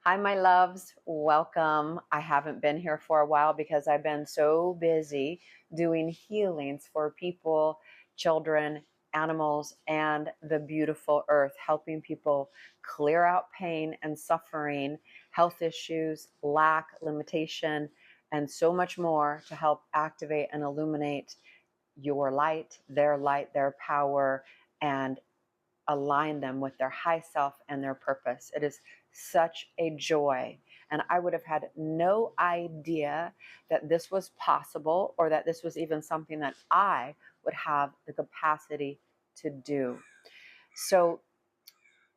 Hi, my loves. Welcome. I haven't been here for a while because I've been so busy doing healings for people, children, animals, and the beautiful earth, helping people clear out pain and suffering, health issues, lack, limitation, and so much more to help activate and illuminate your light, their power, and align them with their high self and their purpose. It is such a joy. And I would have had no idea that this was possible or that this was even something that I would have the capacity to do. So,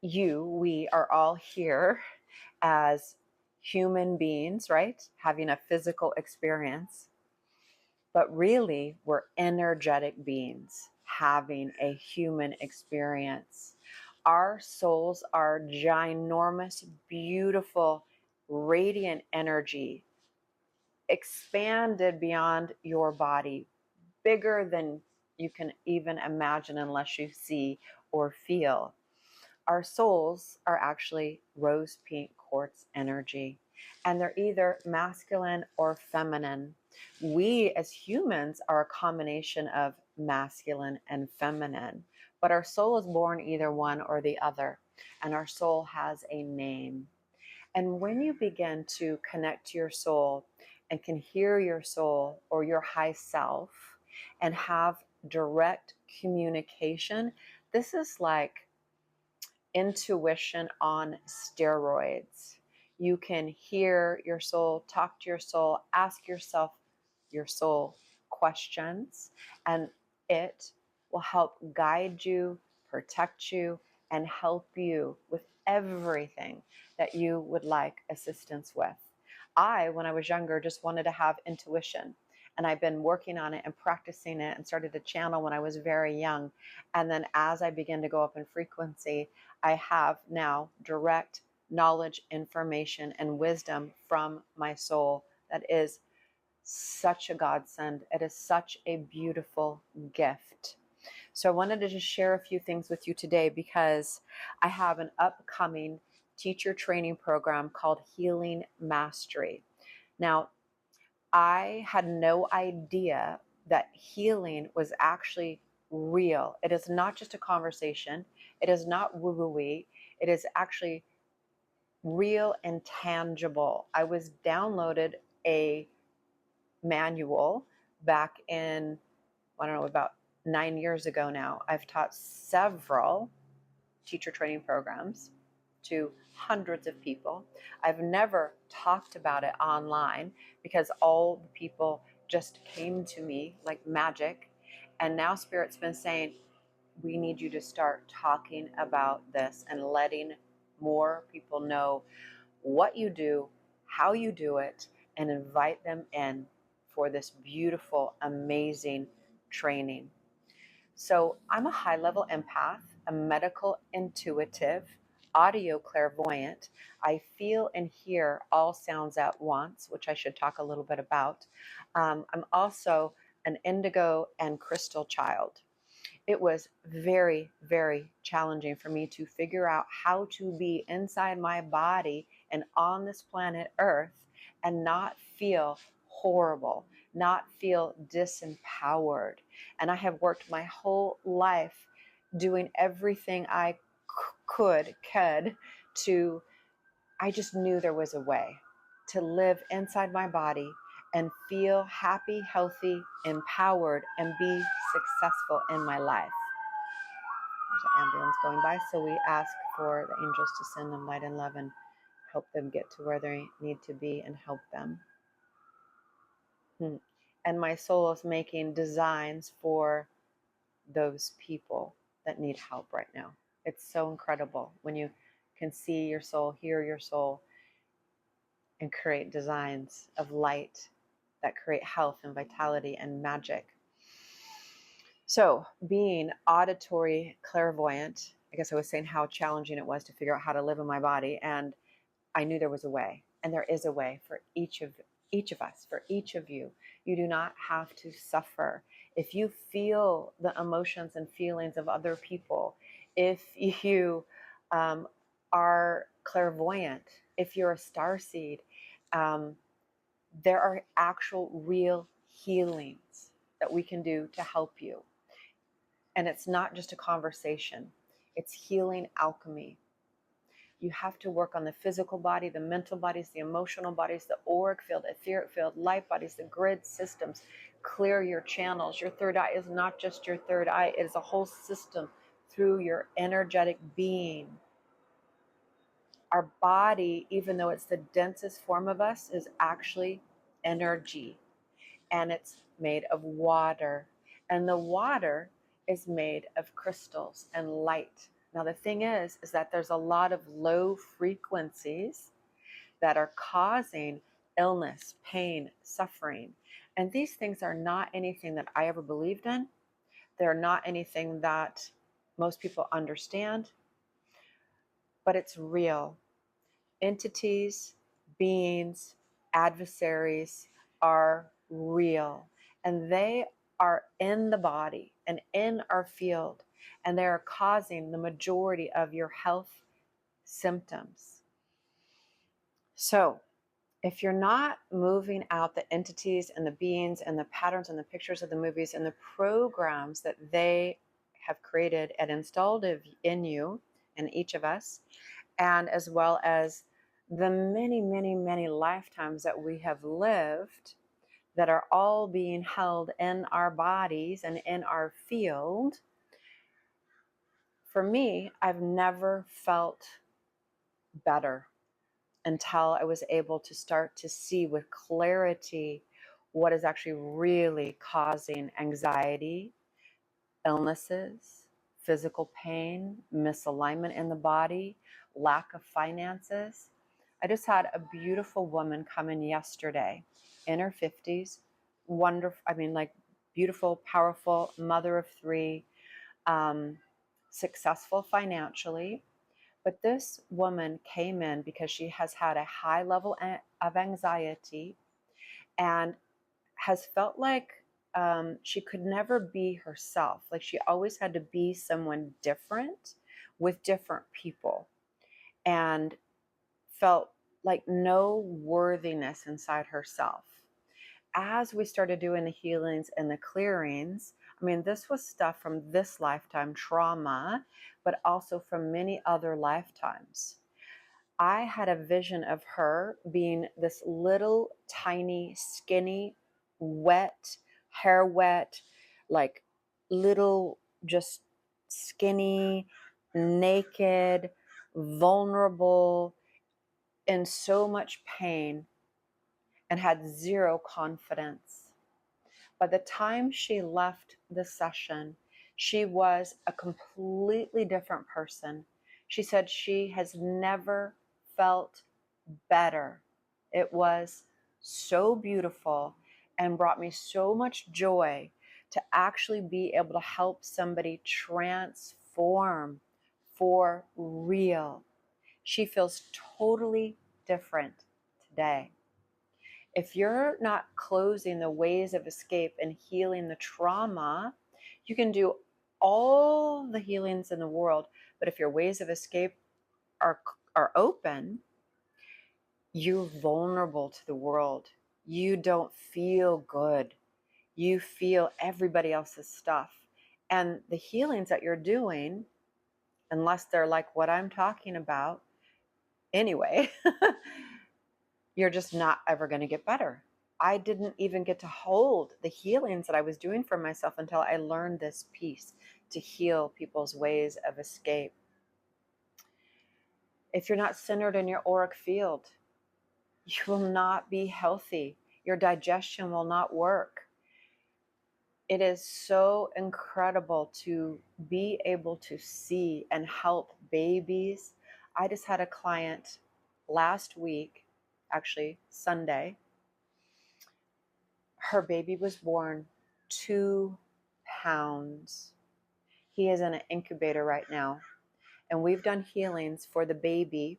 we are all here as human beings, right? Having a physical experience. But really, we're energetic beings having a human experience. Our souls are ginormous, beautiful, radiant energy, expanded beyond your body, bigger than you can even imagine unless you see or feel. Our souls are actually rose pink quartz energy, and they're either masculine or feminine. We as humans are a combination of masculine and feminine, but our soul is born either one or the other, and our soul has a name. And when you begin to connect to your soul and can hear your soul or your high self and have direct communication, this is like intuition on steroids. You can hear your soul, talk to your soul, ask yourself your soul questions, and it will help guide you, protect you, and help you with everything that you would like assistance with. When I was younger, just wanted to have intuition. And I've been working on it and practicing it and started to channel when I was very young. And then as I began to go up in frequency, I have now direct knowledge, information, and wisdom from my soul that is such a godsend. It is such a beautiful gift. So I wanted to just share a few things with you today because I have an upcoming teacher training program called Healing Mastery. Now, I had no idea that healing was actually real. It is not just a conversation. It is not woo-woo-y. It is actually real and tangible. I was downloaded a manual back in, I don't know, about 9 years ago now. I've taught several teacher training programs to hundreds of people. I've never talked about it online because all the people just came to me like magic. And now Spirit's been saying, we need you to start talking about this and letting more people know what you do, how you do it, and invite them in for this beautiful, amazing training. So I'm a high level empath, a medical intuitive, audio clairvoyant. I feel and hear all sounds at once, which I should talk a little bit about. I'm also an indigo and crystal child. It was very, very challenging for me to figure out how to be inside my body and on this planet Earth and not feel horrible, not feel disempowered. And I have worked my whole life doing everything I could to, I just knew there was a way to live inside my body and feel happy, healthy, empowered, and be successful in my life. There's an ambulance going by, so we ask for the angels to send them light and love and help them get to where they need to be and help them. And my soul is making designs for those people that need help right now. It's so incredible when you can see your soul, hear your soul, and create designs of light that create health and vitality and magic. So being auditory clairvoyant, I guess I was saying how challenging it was to figure out how to live in my body. And I knew there was a way, and there is a way for each of us, for each of you. You do not have to suffer. If you feel the emotions and feelings of other people, if you are clairvoyant, if you're a starseed, there are actual real healings that we can do to help you. And it's not just a conversation, it's healing alchemy. You have to work on the physical body, the mental bodies, the emotional bodies, the auric field, etheric field, light bodies, the grid systems. Clear your channels. Your third eye is not just your third eye, it is a whole system through your energetic being. Our body, even though it's the densest form of us, is actually energy, and it's made of water. And the water is made of crystals and light. Now, the thing is that there's a lot of low frequencies that are causing illness, pain, suffering. And these things are not anything that I ever believed in. They're not anything that most people understand, but it's real. Entities, beings, adversaries are real, and they are in the body and in our field, and they are causing the majority of your health symptoms. So if you're not moving out the entities and the beings and the patterns and the pictures of the movies and the programs that they have created and installed in you and each of us, and as well as the many, many, many lifetimes that we have lived that are all being held in our bodies and in our field, for me, I've never felt better until I was able to start to see with clarity what is actually really causing anxiety, illnesses, physical pain, misalignment in the body, lack of finances. I just had a beautiful woman come in yesterday in her 50s, wonderful, like beautiful, powerful, mother of 3, successful financially. But this woman came in because she has had a high level of anxiety and has felt like she could never be herself. Like she always had to be someone different with different people, and felt like no worthiness inside herself. As we started doing the healings and the clearings, this was stuff from this lifetime trauma, but also from many other lifetimes. I had a vision of her being this little, tiny, skinny, wet, hair wet, like little, just skinny, naked, vulnerable, in so much pain, and had zero confidence. By the time she left the session, she was a completely different person. She said she has never felt better. It was so beautiful and brought me so much joy to actually be able to help somebody transform for real. She feels totally different today. If you're not closing the ways of escape and healing the trauma, you can do all the healings in the world, but if your ways of escape are open, you're vulnerable to the world. You don't feel good. You feel everybody else's stuff. And the healings that you're doing, unless they're like what I'm talking about, anyway, you're just not ever going to get better. I didn't even get to hold the healings that I was doing for myself until I learned this piece to heal people's ways of escape. If you're not centered in your auric field, you will not be healthy. Your digestion will not work. It is so incredible to be able to see and help babies. I just had a client last week, actually Sunday. Her baby was born 2 pounds. He is in an incubator right now. And we've done healings for the baby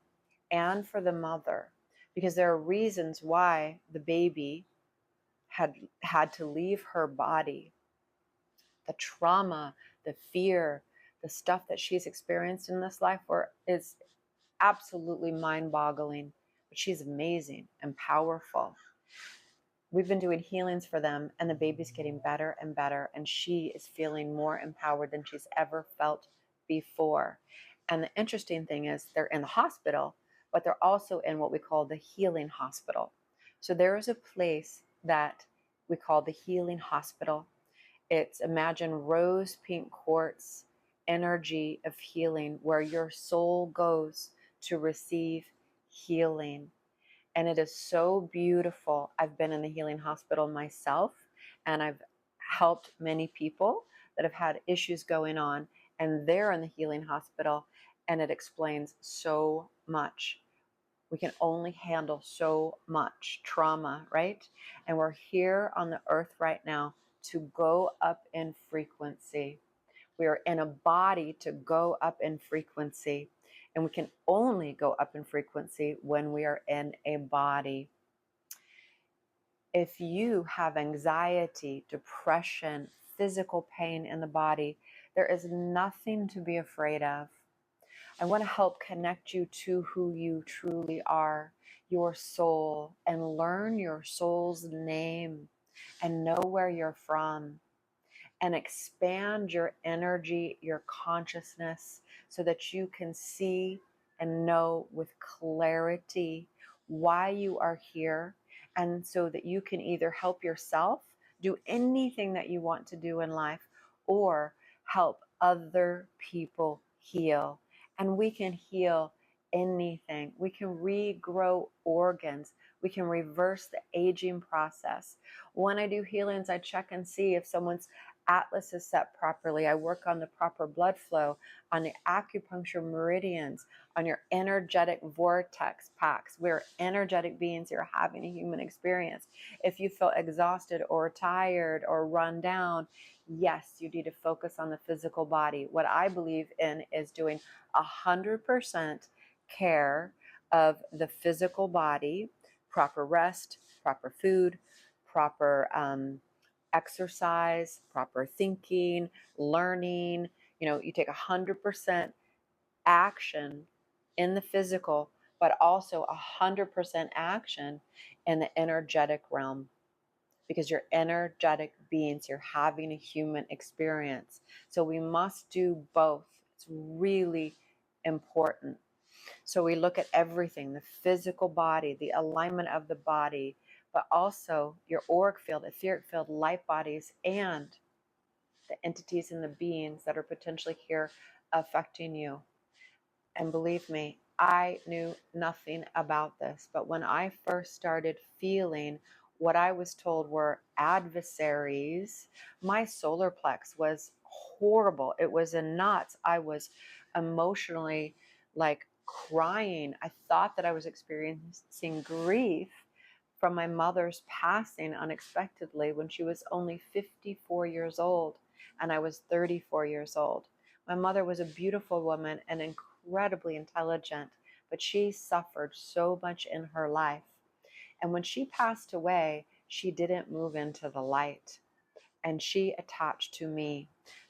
and for the mother, because there are reasons why the baby had to leave her body. The trauma, the fear, the stuff that she's experienced in this life is absolutely mind-boggling. but she's amazing and powerful. We've been doing healings for them, and the baby's getting better and better, and she is feeling more empowered than she's ever felt before. And the interesting thing is they're in the hospital, but they're also in what we call the healing hospital. So there is a place that we call the healing hospital. It's, imagine rose pink quartz energy of healing, where your soul goes to receive healing. And it is so beautiful. I've been in the healing hospital myself, and I've helped many people that have had issues going on, and they're in the healing hospital, and it explains so much. We can only handle so much trauma, right? And we're here on the earth right now to go up in frequency. We are in a body to go up in frequency. And we can only go up in frequency when we are in a body. If you have anxiety, depression, physical pain in the body, there is nothing to be afraid of. I want to help connect you to who you truly are, your soul, and learn your soul's name and know where you're from, and expand your energy, your consciousness, so that you can see and know with clarity why you are here, and so that you can either help yourself do anything that you want to do in life, or help other people heal. And we can heal anything. We can regrow organs. We can reverse the aging process. When I do healings, I check and see if someone's atlas is set properly. I work on the proper blood flow, on the acupuncture meridians, on your energetic vortex packs. We're energetic beings here having a human experience. If you feel exhausted or tired or run down, yes, you need to focus on the physical body. What I believe in is doing 100% care of the physical body, proper rest, proper food, proper exercise, proper thinking, learning. You take 100% action in the physical, but also 100% action in the energetic realm, because you're energetic beings. You're having a human experience. So we must do both. It's really important. So we look at everything, the physical body, the alignment of the body, but also your auric field, etheric field, light bodies, and the entities and the beings that are potentially here affecting you. And believe me, I knew nothing about this, but when I first started feeling what I was told were adversaries, my solar plex was horrible. It was in knots. I was emotionally like crying. I thought that I was experiencing grief from my mother's passing unexpectedly when she was only 54 years old and I was 34 years old. My mother was a beautiful woman and incredibly intelligent, but she suffered so much in her life. And when she passed away, she didn't move into the light, and she attached to me.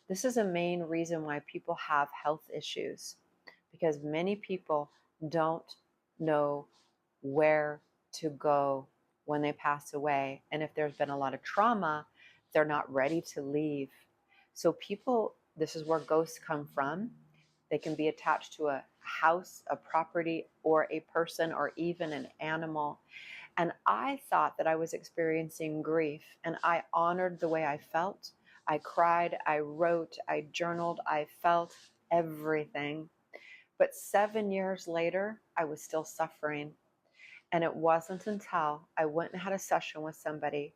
This is a main reason why people have health issues, because many people don't know where to go when they pass away. And if there's been a lot of trauma, they're not ready to leave. So people, this is where ghosts come from. They can be attached to a house, a property, or a person, or even an animal. And I thought that I was experiencing grief, and I honored the way I felt. I cried, I wrote, I journaled, I felt everything. But 7 years later, I was still suffering. And it wasn't until I went and had a session with somebody,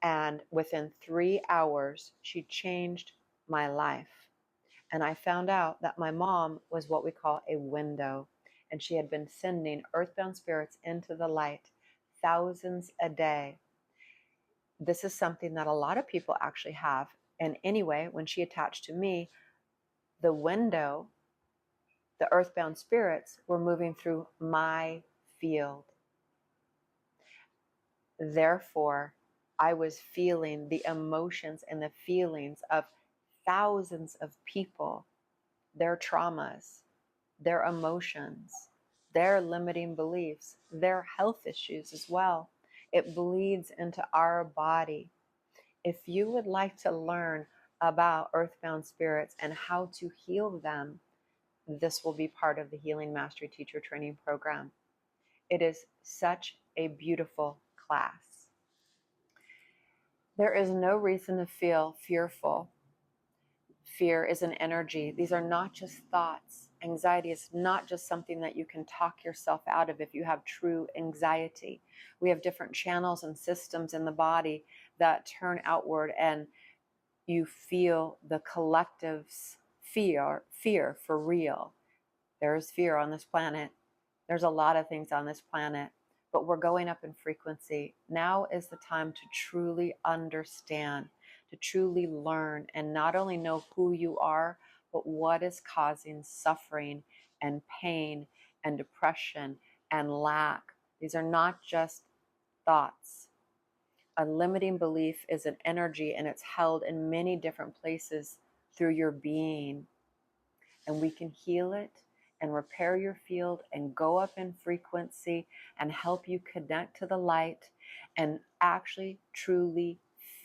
and within 3 hours, she changed my life. And I found out that my mom was what we call a window, and she had been sending earthbound spirits into the light, thousands a day. This is something that a lot of people actually have. And anyway, when she attached to me, the window, the earthbound spirits were moving through my field. Therefore, I was feeling the emotions and the feelings of thousands of people, their traumas, their emotions. their limiting beliefs, their health issues as well. It bleeds into our body. If you would like to learn about earthbound spirits and how to heal them, this will be part of the Healing Mastery Teacher Training Program. It is such a beautiful class. There is no reason to feel fearful. Fear is an energy. These are not just thoughts. Anxiety is not just something that you can talk yourself out of if you have true anxiety. We have different channels and systems in the body that turn outward, and you feel the collective's fear for real. There is fear on this planet. There's a lot of things on this planet, but we're going up in frequency. Now is the time to truly understand, to truly learn, and not only know who you are, but what is causing suffering and pain and depression and lack. These are not just thoughts. A limiting belief is an energy, and it's held in many different places through your being. And we can heal it and repair your field and go up in frequency and help you connect to the light and actually truly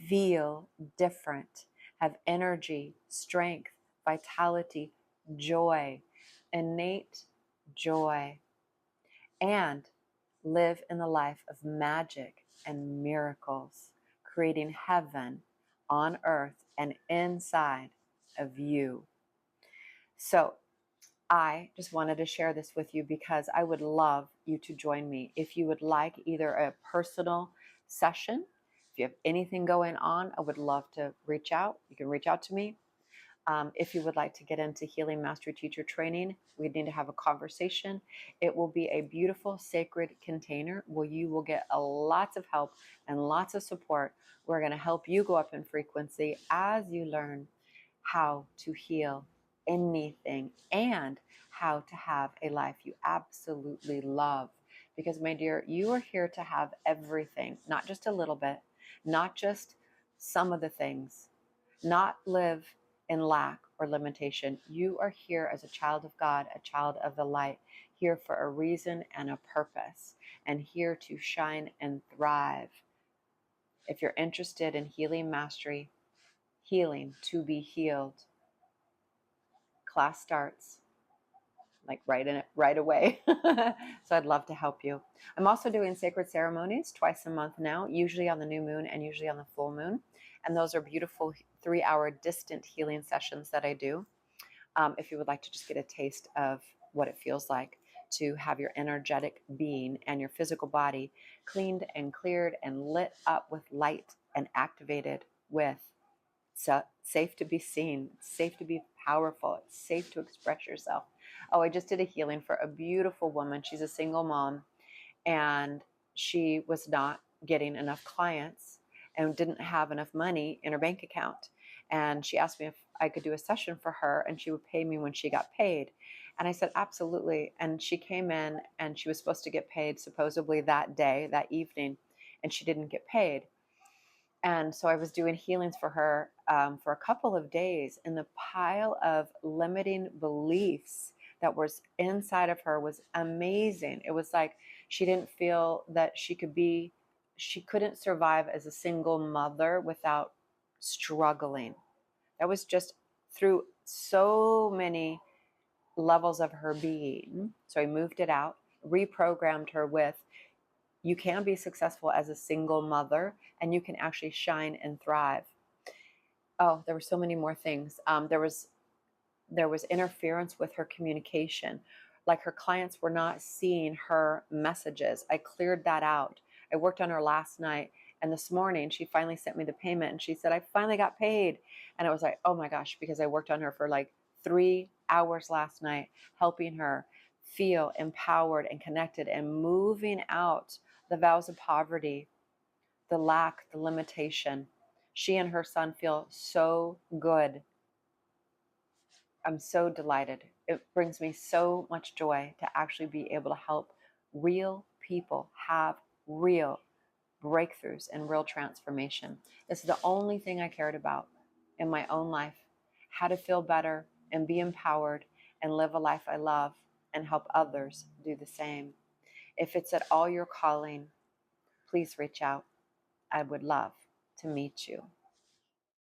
feel different, have energy, strength, vitality, joy, innate joy, and live in the life of magic and miracles, creating heaven on earth and inside of you. So I just wanted to share this with you because I would love you to join me. If you would like either a personal session, if you have anything going on, I would love to reach out. You can reach out to me. If you would like to get into Healing Mastery Teacher Training, we need to have a conversation. It will be a beautiful, sacred container where you will get lots of help and lots of support. We're going to help you go up in frequency as you learn how to heal anything and how to have a life you absolutely love. Because, my dear, you are here to have everything, not just a little bit, not just some of the things, not live in lack or limitation. You are here as a child of God, a child of the light, here for a reason and a purpose, and here to shine and thrive. If you're interested in healing mastery, healing to be healed, class starts like right away. So I'd love to help you. I'm also doing sacred ceremonies twice a month now, usually on the new moon and usually on the full moon. And those are beautiful 3-hour distant healing sessions that I do. If you would like to just get a taste of what it feels like to have your energetic being and your physical body cleaned and cleared and lit up with light and activated with safe to be seen, it's safe to be powerful, it's safe to express yourself. Oh, I just did a healing for a beautiful woman. She's a single mom, and she was not getting enough clients and didn't have enough money in her bank account. And she asked me if I could do a session for her and she would pay me when she got paid. And I said, absolutely. And she came in and she was supposed to get paid supposedly that day, that evening, and she didn't get paid. And so I was doing healings for her for a couple of days, and the pile of limiting beliefs that was inside of her was amazing. It was like she didn't feel that she couldn't survive as a single mother without struggling. That was just through so many levels of her being. So I moved it out, reprogrammed her with, you can be successful as a single mother, and you can actually shine and thrive. Oh, there were so many more things. There was interference with her communication. Like her clients were not seeing her messages. I cleared that out. I worked on her last night, and this morning she finally sent me the payment, and she said, I finally got paid. And I was like, oh my gosh, because I worked on her for like 3 hours last night, helping her feel empowered and connected and moving out the vows of poverty, the lack, the limitation. She and her son feel so good. I'm so delighted. It brings me so much joy to actually be able to help real people have real breakthroughs and real transformation. This is the only thing I cared about in my own life, how to feel better and be empowered and live a life I love and help others do the same. If it's at all your calling, please reach out. I would love to meet you.